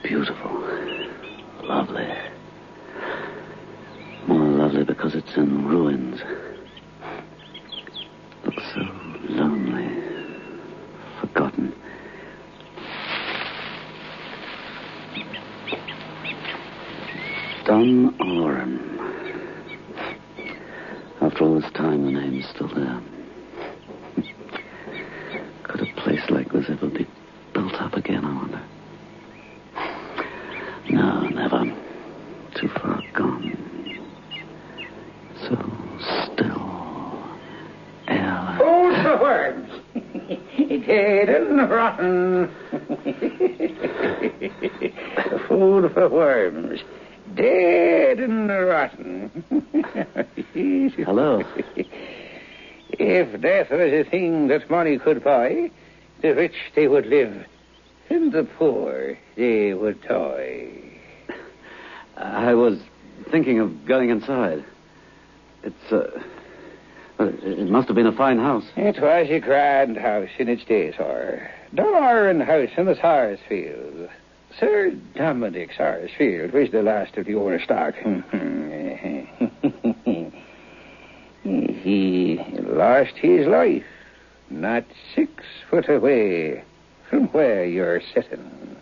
beautiful. Lovely. More lovely because it's in ruins. Looks so lonely. Forgotten. Dunoran. After all this time, the name's still there. Could a place like this ever be built up again, I wonder? No, never. Too far gone. So still. Airless. Food for worms. Dead and rotten. Food for worms. Dead and rotten. Hello. If death was a thing that money could buy, the rich they would live, and the poor they would toy. I was thinking of going inside. It must have been a fine house. It was a grand house in its day, sir. Dunoran House in the Sarsfield. Sir Dominic Sarsfield was the last of the old stock. He lost his life not 6 foot away from where you're sitting.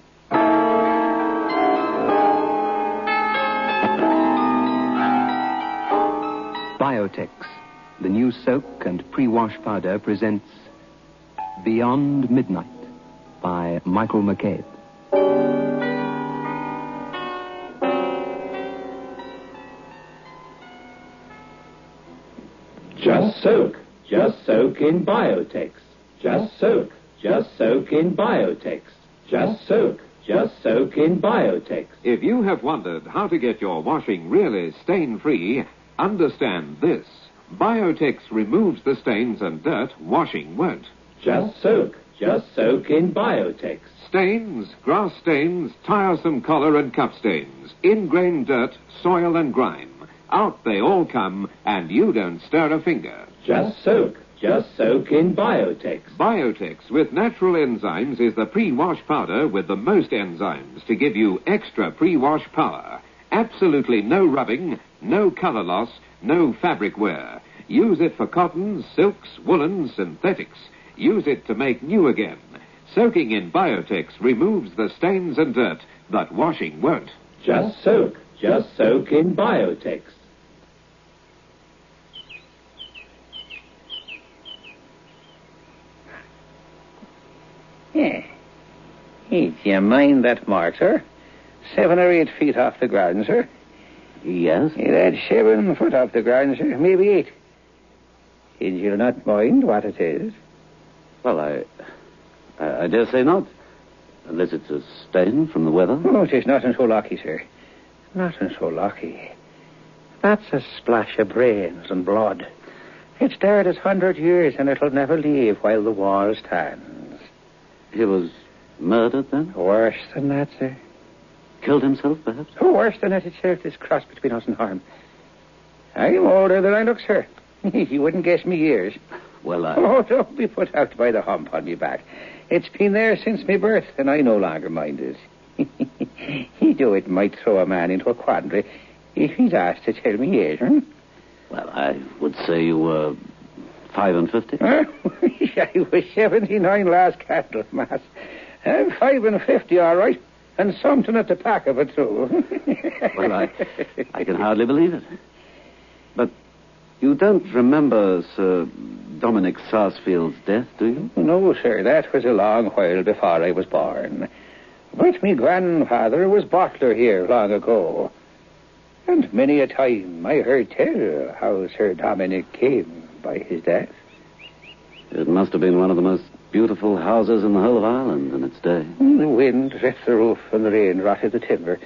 Biotex, the new soak and pre-wash powder, presents Beyond Midnight by Michael McCabe. Just soak. Just soak in Biotex. Just soak. Just soak in Biotex. Just soak. Just soak in Biotex. If you have wondered how to get your washing really stain-free, understand this. Biotex removes the stains and dirt washing won't. Just soak. Just soak in Biotex. Stains, grass stains, tiresome collar and cup stains, ingrained dirt, soil and grime. Out they all come, and you don't stir a finger. Just soak. Just soak in Biotex. Biotex with natural enzymes is the pre-wash powder with the most enzymes to give you extra pre-wash power. Absolutely no rubbing, no color loss, no fabric wear. Use it for cottons, silks, woolens, synthetics. Use it to make new again. Soaking in Biotex removes the stains and dirt that washing won't. Just soak. Just soak in Biotex. Yeah. Do you mind that mark, sir? 7 or 8 feet off the ground, sir. Yes? That's 7 foot off the ground, sir. Maybe 8. Did you not mind what it is? Well, I dare say not. Unless it's a stain from the weather. Oh, it is nothing so lucky, sir. Nothing so lucky. That's a splash of brains and blood. It's there this 100 years, and it'll never leave while the wall stands. He was murdered, then? Worse than that, sir. Killed himself, perhaps? Oh, worse than that. It served this cross between us and harm. I'm older than I look, sir. You wouldn't guess me years. Well, Oh, don't be put out by the hump on me back. It's been there since my birth, and I no longer mind it. It might throw a man into a quandary if he's asked to tell me age, huh? Well, I would say you were 55. I was 79 last Candlemas. I'm 55, all right, and something at the back of it, too. Well, I can hardly believe it. But you don't remember Sir Dominic Sarsfield's death, do you? No, sir, that was a long while before I was born. But me grandfather was butler here long ago. And many a time I heard tell how Sir Dominic came by his death. It must have been one of the most beautiful houses in the whole of Ireland in its day. The wind ripped the roof and the rain rotted the timber.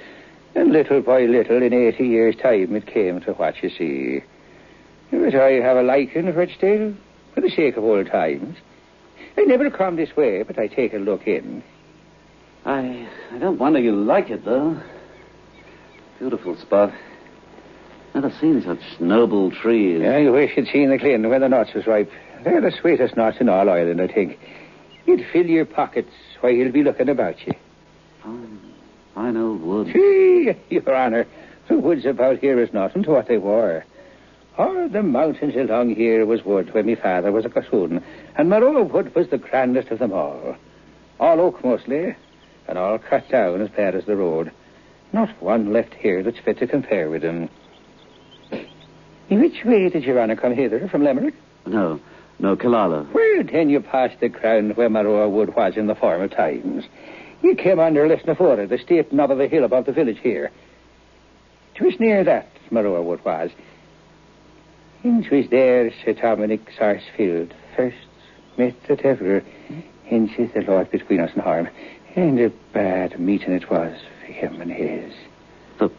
And little by little, in 80 years' time, it came to what you see. But I have a liking for it still, for the sake of old times. I never come this way, but I take a look in. I don't wonder you like it, though. Beautiful spot. Never seen such noble trees. I wish you'd seen the Glyn where the nuts was ripe. They're the sweetest nuts in all Ireland, I think. You'd fill your pockets while you'll be looking about you. fine old woods. Gee, Your Honor, the woods about here is nothing to what they were. All the mountains along here was wood when my father was a gossoon, and Maroa wood was the grandest of them all. All oak mostly, and all cut down as bad as the road. Not one left here that's fit to compare with them. Which way did Your Honor come hither, from Limerick? No, Killala. Well, then you passed the ground where Maroa wood was in the former times. You came under Lisnafora, the steep knob of a hill above the village here. 'Twas near that Maroa wood was. And 'twas there Sir Dominic Sarsfield first met the devil. And 'tis the Lord between us and harm. And a bad meeting it was for him and his. The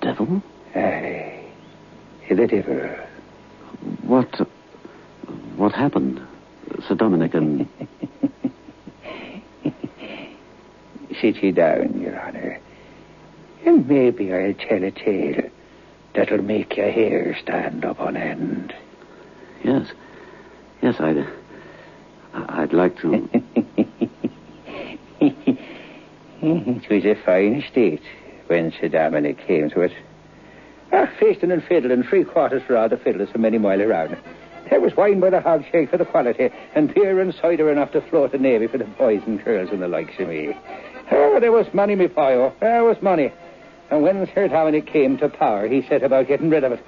devil? Aye, the devil. What happened, Sir Dominic and... Sit ye down, Your Honor, and maybe I'll tell a tale that'll make your hair stand up on end. Yes, I'd like to... It was a fine estate when Sir Dominic came to it. Feasting and fiddling, 3/4 for all the fiddlers for many mile around. There was wine by the hogshead for the quality, and beer and cider enough to float a navy for the boys and girls and the likes of me. Oh, there was money, me pio. There was money. And when Sir Dominic came to power, he set about getting rid of it.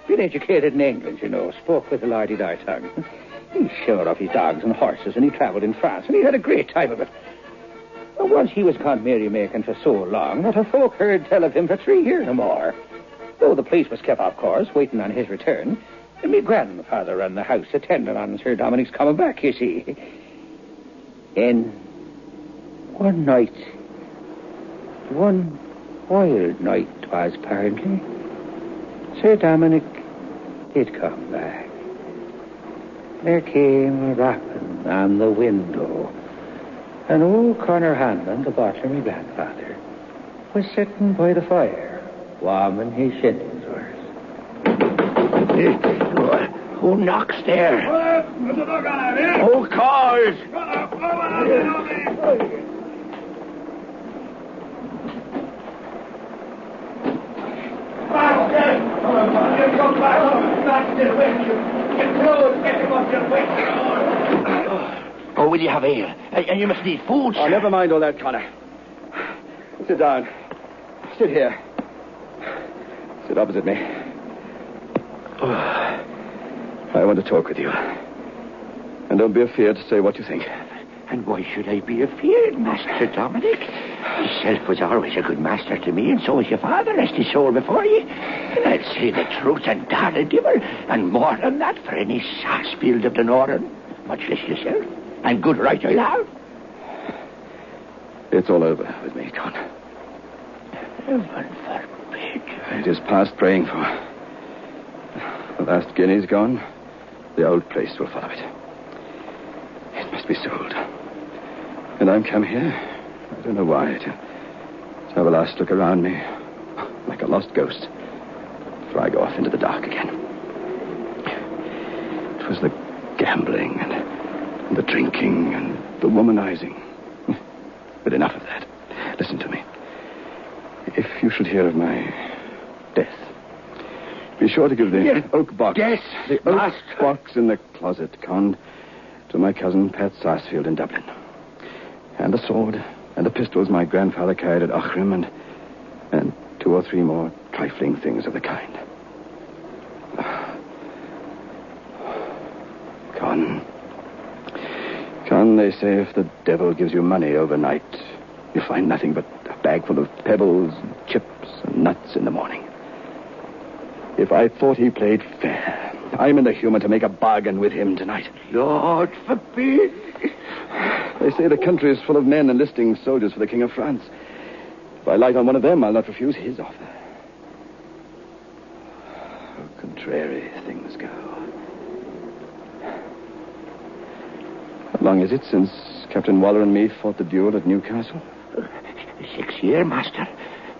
Being educated in England, you know, spoke with a lardy-dar tongue. He showed off his dogs and horses, and he travelled in France, and he had a great time of it. And once he was gone merry-making for so long that a folk heard tell of him for 3 years or more. Though the police was kept, of course, waiting on his return, and me grandfather ran the house attending on Sir Dominic's coming back, you see. Then, one night, one wild night 'twas apparently, Sir Dominic did come back. There came a rapping on the window, and old Connor Hanlon, the butler, my grandfather, was sitting by the fire, warming his shillings worth. Who knocks there? Who calls? Oh, will you have ale? And you must need food, sir. Oh, never mind all that, Connor. Sit down. Sit here. Sit opposite me. I want to talk with you. And don't be afeard to say what you think. And why should I be afeard, Master Dominic? Yourself was always a good master to me, and so was your father, rest his soul before ye. And I'll say the truth and dare the devil, and more than that for any Sarsfield of the Northern, much less yourself. And good right I'll have. It's all over with me, Con. Heaven forbid. It is past praying for. The last guinea's gone. The old place will follow it. It must be sold. And I'm come here, I don't know why, to have a last look around me, like a lost ghost, before I go off into the dark again. It was the gambling and the drinking and the womanizing. But enough of that. Listen to me. If you should hear of my death, be sure to give the oak box. Yes, the oak box in the closet, Con, to my cousin Pat Sarsfield in Dublin. And the sword and the pistols my grandfather carried at Aughrim, and 2 or 3 more trifling things of the kind. Con, they say if the devil gives you money overnight, you find nothing but a bag full of pebbles, and chips, and nuts in the morning. If I thought he played fair, I'm in the humor to make a bargain with him tonight. Lord forbid. They say the country is full of men enlisting soldiers for the King of France. If I light on one of them, I'll not refuse his offer. How contrary things go. How long is it since Captain Waller and me fought the duel at Newcastle? 6 years, Master.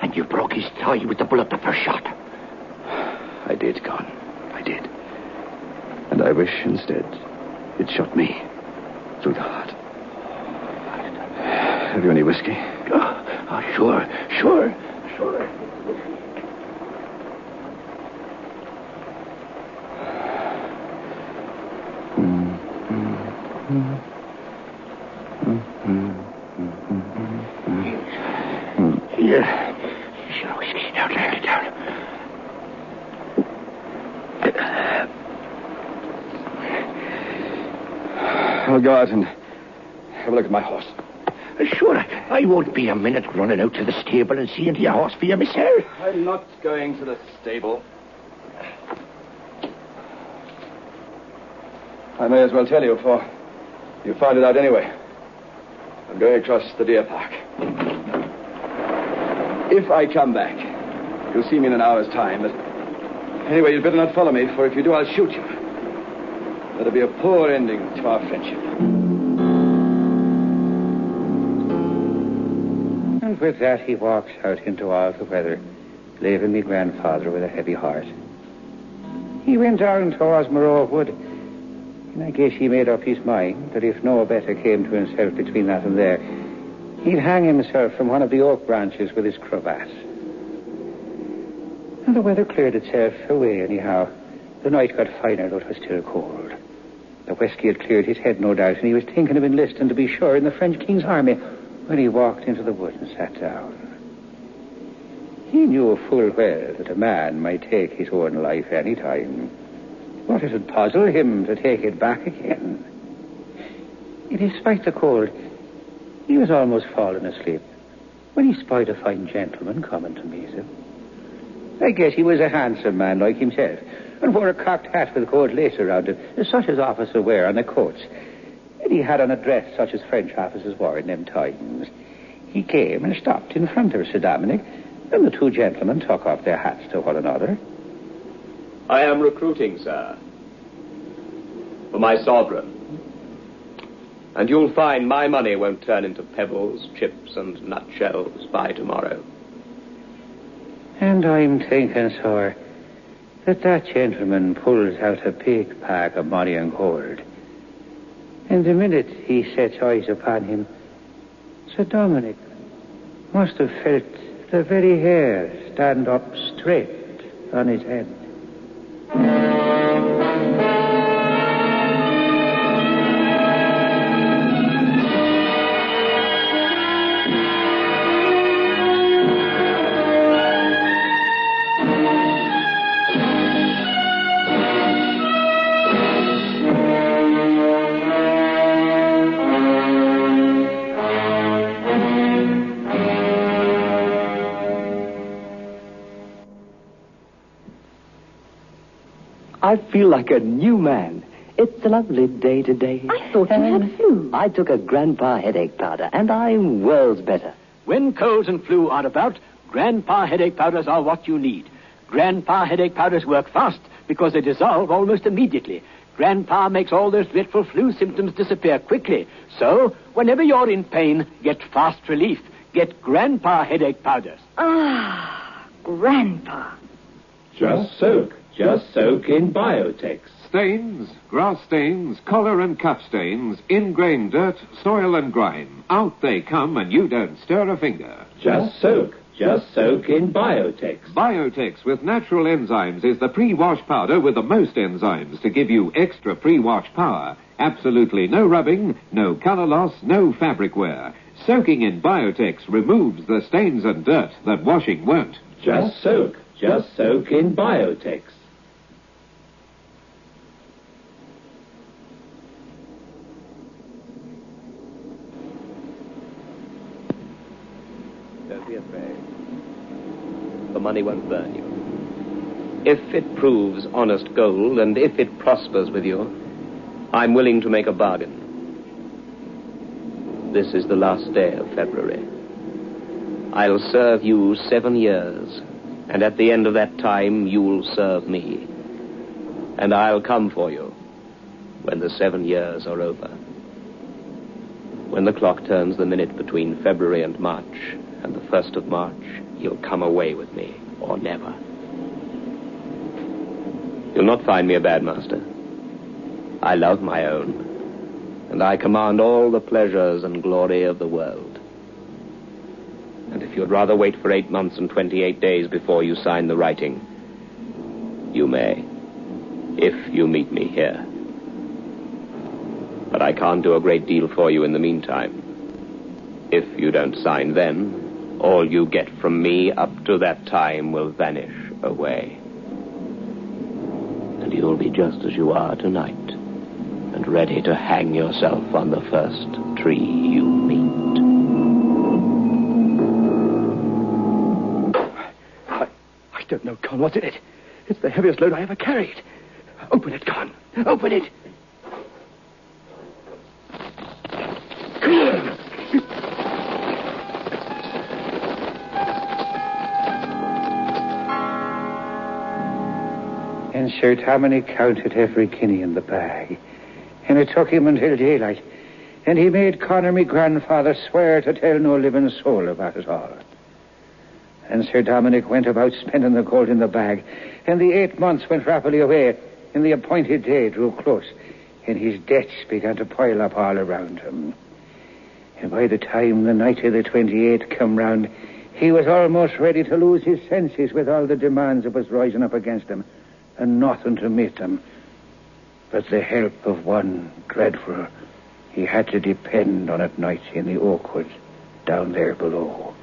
And you broke his thigh with the bullet that first shot. I did, Con. I did. And I wish, instead, it shot me through the heart. Have you any whiskey? Oh, sure. Here. Sure, whiskey. Now, lay it down. I'll go out and have a look at my horse. Sure, I won't be a minute running out to the stable and seeing to your horse for you myself. I'm not going to the stable. I may as well tell you, for you find it out anyway. I'm going across the deer park. If I come back, you'll see me in an hour's time, but anyway, you'd better not follow me, for if you do, I'll shoot you. That'll be a poor ending to our friendship. And with that, he walks out into all the weather, leaving me grandfather with a heavy heart. He went down towards Moreau Wood, and I guess he made up his mind that if no better came to himself between that and there, he'd hang himself from one of the oak branches with his cravat. And the weather cleared itself away anyhow. The night got finer, though it was still cold. The whiskey had cleared his head, no doubt, and he was thinking of enlisting, to be sure, in the French king's army, when he walked into the wood and sat down. He knew full well that a man might take his own life any time, but it would puzzle him to take it back again. Despite the cold, he was almost fallen asleep when he spied a fine gentleman coming to meet him. I guess he was a handsome man like himself, and wore a cocked hat with gold lace around it, such as officers wear on their coats. And he had on a dress such as French officers wore in them times. He came and stopped in front of Sir Dominic, and the two gentlemen took off their hats to one another. I am recruiting, sir, for my sovereign. And you'll find my money won't turn into pebbles, chips, and nutshells by tomorrow. And I'm thinking, sir, that gentleman pulls out a big pack of money and gold. And the minute he sets eyes upon him, Sir Dominic must have felt the very hair stand up straight on his head. I feel like a new man. It's a lovely day today. I thought you had flu. I took a Grandpa headache powder, and I'm worlds better. When colds and flu are about, Grandpa headache powders are what you need. Grandpa headache powders work fast because they dissolve almost immediately. Grandpa makes all those dreadful flu symptoms disappear quickly. So, whenever you're in pain, get fast relief. Get Grandpa headache powders. Ah, Grandpa. Just soak in Biotex. Stains, grass stains, collar and cuff stains, ingrained dirt, soil and grime. Out they come and you don't stir a finger. Just soak in Biotex. Biotex with natural enzymes is the pre-wash powder with the most enzymes to give you extra pre-wash power. Absolutely no rubbing, no color loss, no fabric wear. Soaking in Biotex removes the stains and dirt that washing won't. Just soak in Biotex. Don't be afraid. The money won't burn you. If it proves honest gold, and if it prospers with you, I'm willing to make a bargain. This is the last day of February. I'll serve you 7 years, and at the end of that time, you'll serve me. And I'll come for you when the 7 years are over. When the clock turns the minute between February and March, and the 1st of March, you'll come away with me, or never. You'll not find me a bad master. I love my own, and I command all the pleasures and glory of the world. And If you'd rather wait for 8 months and 28 days before you sign the writing, you may, if you meet me here. But I can't do a great deal for you in the meantime. If you don't sign then, all you get from me up to that time will vanish away. And you'll be just as you are tonight, and ready to hang yourself on the first tree you meet. I don't know, Con. What's in it? It's the heaviest load I ever carried. Open it, Con. Open it. And Sir Dominic counted every guinea in the bag. And it took him until daylight. And he made Connor, me grandfather, swear to tell no living soul about it all. And Sir Dominic went about spending the gold in the bag. And the 8 months went rapidly away. And the appointed day drew close. And his debts began to pile up all around him. And by the time the night of the 28th come round, he was almost ready to lose his senses with all the demands that was rising up against him. And nothing to meet them but the help of one dreadful he had to depend on at night in the Oakwood down there below.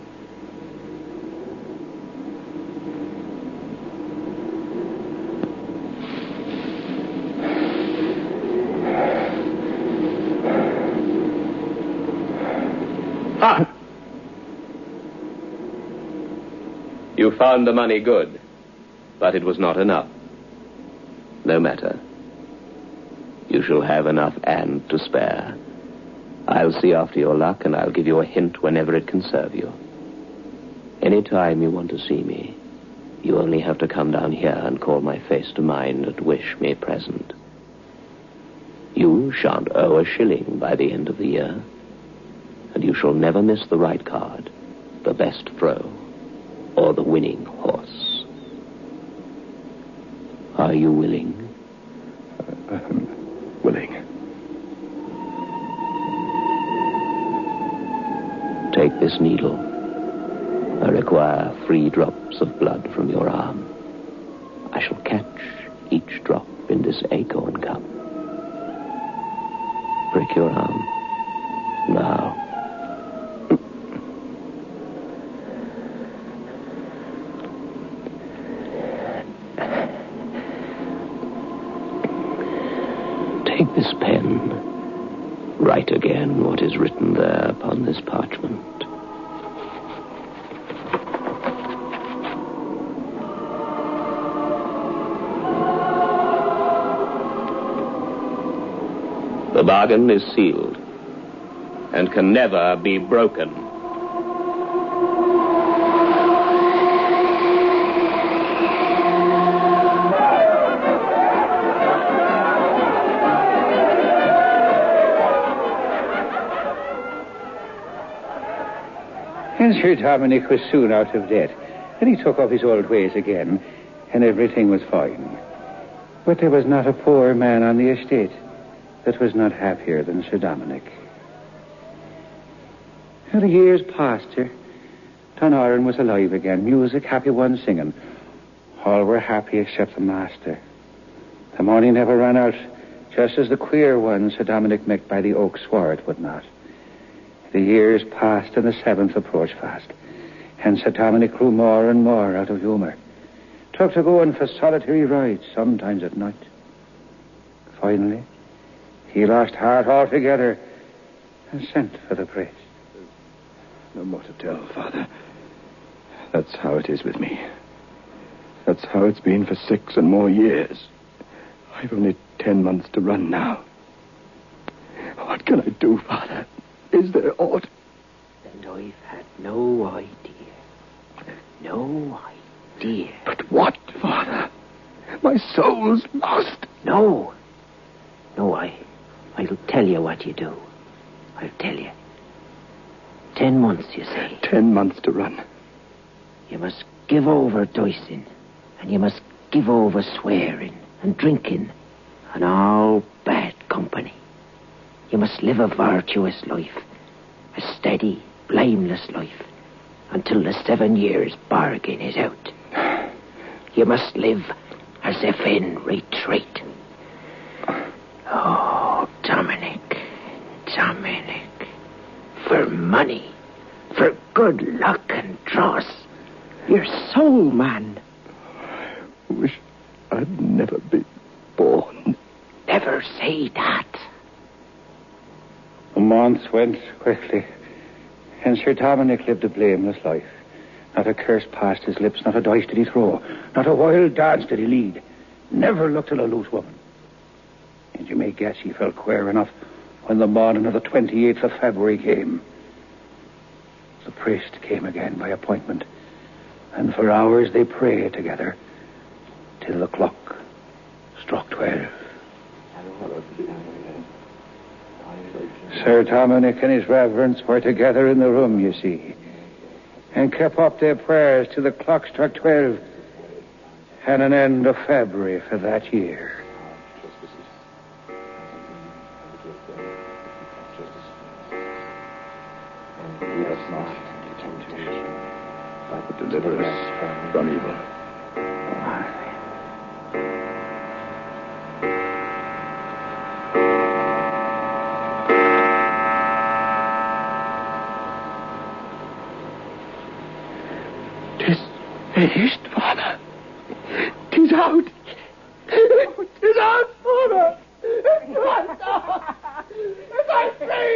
You found the money good, but it was not enough. No matter. You shall have enough and to spare. I'll see after your luck, and I'll give you a hint whenever it can serve you. Any time you want to see me, you only have to come down here and call my face to mind and wish me present. You shan't owe a shilling by the end of the year, and you shall never miss the right card, the best throw, or the winning horse. Are you willing? Willing. Take this needle. I require 3 drops of blood from your arm. I shall catch each drop in this acorn cup. Prick your arm. Now. Take this pen. Write again what is written there upon this parchment. The bargain is sealed and can never be broken. And Sir Dominic was soon out of debt, and he took up his old ways again, and everything was fine. But there was not a poor man on the estate that was not happier than Sir Dominic. And the years passed, sir. Tonoran was alive again, music, happy ones singing. All were happy except the master. The money never ran out, just as the queer one Sir Dominic met by the oak swore it would not. The years passed and the 7th approached fast, and Sir Dominic grew more and more out of humour. Took to going for solitary rides, sometimes at night. Finally, he lost heart altogether and sent for the priest. No more to tell, Father. That's how it is with me. That's how it's been for 6 and more years. I've only 10 months to run now. What can I do, Father? Is there aught? And I've had no idea. No idea. But what, Father? My soul's lost. No. No, I'll tell you what you do. I'll tell you. 10 months, you say. 10 months to run. You must give over dicing, and you must give over swearing and drinking and all bad company. You must live a virtuous life, a steady, blameless life, until the 7 years bargain is out. You must live as if in retreat. Oh, Dominic. For money, for good luck and dross. You're soul, man. I wish I'd never been born. Never say that. The months went quickly, and Sir Dominic lived a blameless life. Not a curse passed his lips, not a dice did he throw, not a wild dance did he lead. Never looked at a loose woman. And you may guess he felt queer enough when the morning of the 28th of February came. The priest came again by appointment, and for hours they prayed together till the clock struck 12. Sir Dominic and his reverence were together in the room, you see, and kept up their prayers till the clock struck 12, and an end of February for that year. Lead us not into temptation, but deliver us from evil. 'Tis finished, Father. 'Tis out. 'Tis out, Father. It's out. It's I free.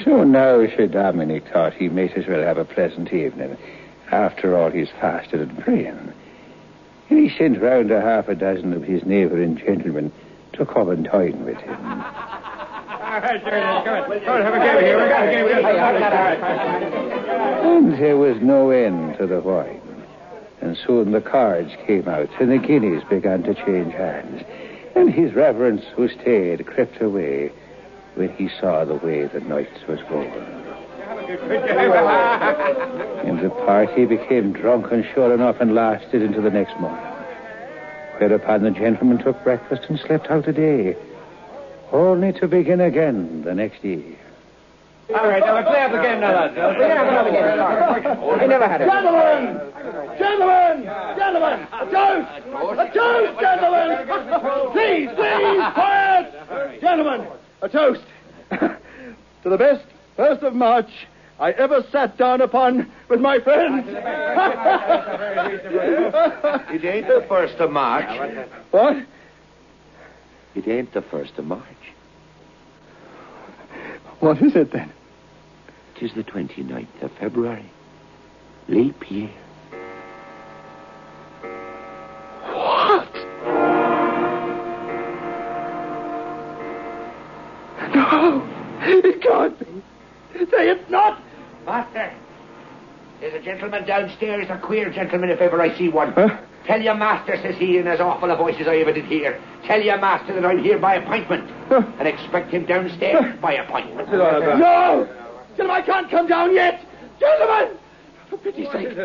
So now Sir Dominic thought he might as well have a pleasant evening. After all, he's fasted and praying. And he sent round a half a dozen of his neighbouring gentlemen to come and dine with him. And there was no end to the wine. And soon the cards came out and the guineas began to change hands. And his reverence who stayed crept away when he saw the way the night was going. And the party became drunk and sure enough and lasted into the next morning. Whereupon the gentleman took breakfast and slept out the day, only to begin again the next eve. All right, now play up the game now, lads. We can have another game. We never had it. Gentlemen! A toast, gentlemen! Please, quiet! Gentlemen, a toast. To the best 1st of March I ever sat down upon with my friends. It ain't the 1st of March. What? It ain't the 1st of March. What is it, then? 'Tis the 29th of February. Leap year. What? No, it can't be. Say it's not. Master, there's a gentleman downstairs, a queer gentleman if ever I see one. Huh? Tell your master, says he, in as awful a voice as I ever did hear. Tell your master that I'm here by appointment. And expect him downstairs by appointment. No! Gentlemen, I can't come down yet! Gentlemen! For pity's sake,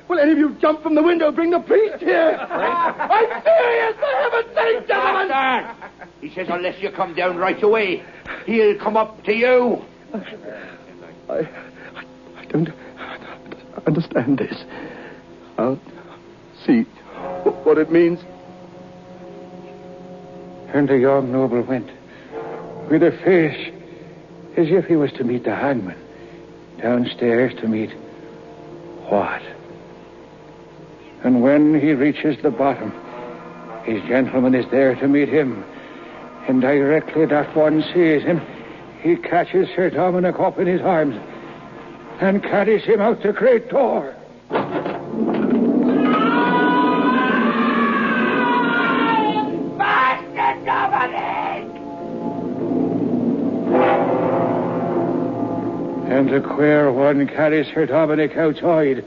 will any of you jump from the window, bring the priest here? I'm serious, for heaven's sake, gentlemen! Master! He says unless you come down right away, he'll come up to you. I don't understand this. I'll see what it means. And the young noble went, with a face as if he was to meet the hangman, downstairs to meet what? And when he reaches the bottom, his gentleman is there to meet him, and directly that one sees him, he catches Sir Dominic up in his arms and carries him out the great door. Master Dominic! And the queer one carries Sir Dominic outside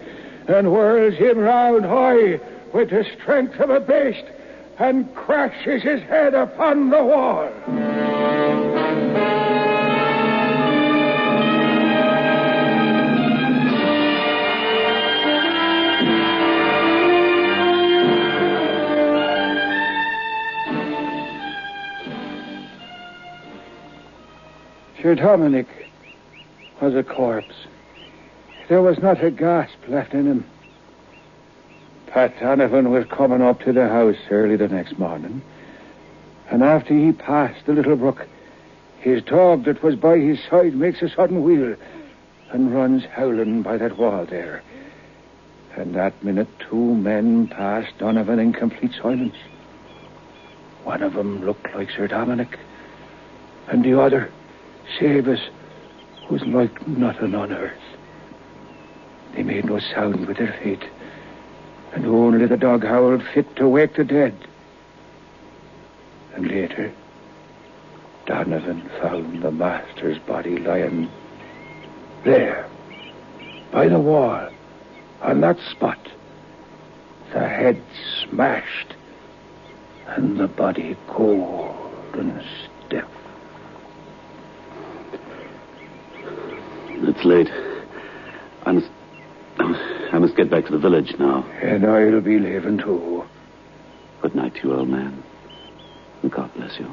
and whirls him round high with the strength of a beast and crashes his head upon the wall. Sir Dominic was a corpse. There was not a gasp left in him. Pat Donovan was coming up to the house early the next morning, and after he passed the little brook, his dog that was by his side makes a sudden wheel and runs howling by that wall there. And that minute, 2 men passed Donovan in complete silence. One of them looked like Sir Dominic, and the other, Sabus, was like nothing on earth. They made no sound with their feet, and only the dog howled fit to wake the dead. And later, Donovan found the master's body lying there, by the wall, on that spot. The head smashed, and the body cold and stiff. It's late. I must get back to the village now. And I'll be leaving too. Good night to you, old man. And God bless you.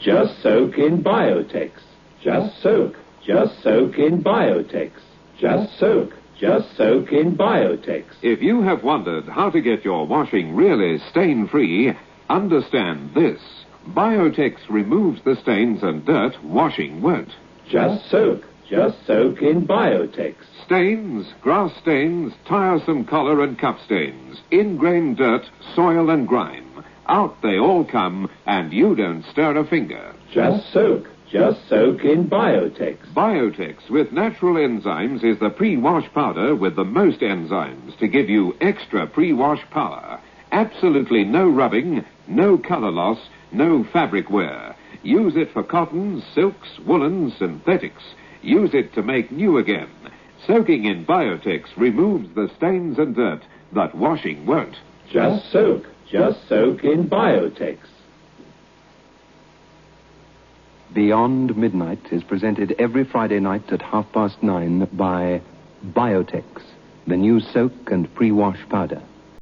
Just soak in Biotex. Just soak in Biotex. Just soak in Biotex. If you have wondered how to get your washing really stain-free, understand this. Biotex removes the stains and dirt washing won't. Just soak in Biotex. Stains, grass stains, tiresome collar and cup stains, ingrained dirt, soil and grime. Out they all come, and you don't stir a finger. Just soak in Biotex. Biotex with natural enzymes is the pre-wash powder with the most enzymes to give you extra pre-wash power. Absolutely no rubbing, no color loss, no fabric wear. Use it for cottons, silks, woolens, synthetics. Use it to make new again. Soaking in Biotex removes the stains and dirt that washing won't. Just soak in Biotex. Beyond Midnight is presented every Friday night at 9:30 by Biotex, the new soak and pre-wash powder.